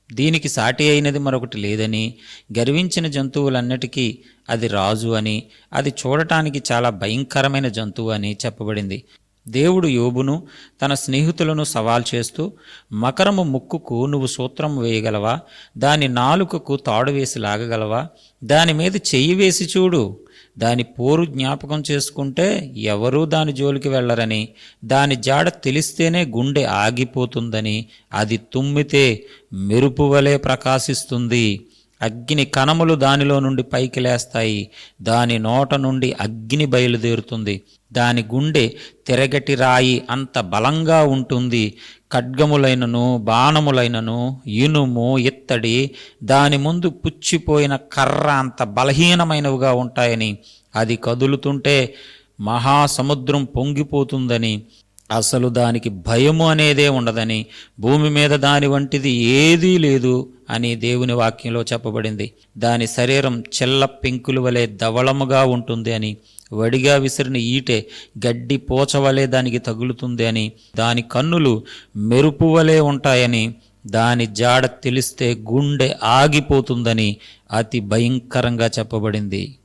దీనికి సాటి అయినది మరొకటి లేదని, గర్వించిన జంతువులన్నిటికీ అది రాజు అని, అది చూడటానికి చాలా భయంకరమైన జంతువు అని చెప్పబడింది. దేవుడు యోబును తన స్నేహితులను సవాల్ చేస్తూ, మకరము ముక్కుకు నువ్వు సూత్రం వేయగలవా? దాని నాలుకకు తాడు వేసి లాగగలవా? దాని మీద చెయ్యి వేసి చూడు, దాని పోరు జ్ఞాపకం చేసుకుంటే ఎవరూ దాని జోలికి వెళ్లరని, దాని జాడ తెలిస్తేనే గుండె ఆగిపోతుందని, అది తుమ్మితే మెరుపు వలె ప్రకాశిస్తుంది, అగ్ని కణములు దానిలో నుండి పైకి లేస్తాయి, దాని నోట నుండి అగ్ని బయలుదేరుతుంది, దాని గుండె తిరగటి రాయి అంత బలంగా ఉంటుంది, ఖడ్గములైనను బాణములైనను ఇనుము ఇత్తడి దాని ముందు పుచ్చిపోయిన కర్ర అంత బలహీనమైనవిగా ఉంటాయని, అది కదులుతుంటే మహాసముద్రం పొంగిపోతుందని, అసలు దానికి భయము అనేదే ఉండదని, భూమి మీద దాని వంటిది ఏదీ లేదు అని దేవుని వాక్యంలో చెప్పబడింది. దాని శరీరం చెల్ల పెంకుల వలె ధవళముగా ఉంటుంది అని, వడిగా విసిరిన ఈటె గడ్డి పోచవలే దానికి తగులుతుంది అని, దాని కన్నులు మెరుపు వలె ఉంటాయని, దాని జాడ తెలిస్తే గుండె ఆగిపోతుందని అతి భయంకరంగా చెప్పబడింది.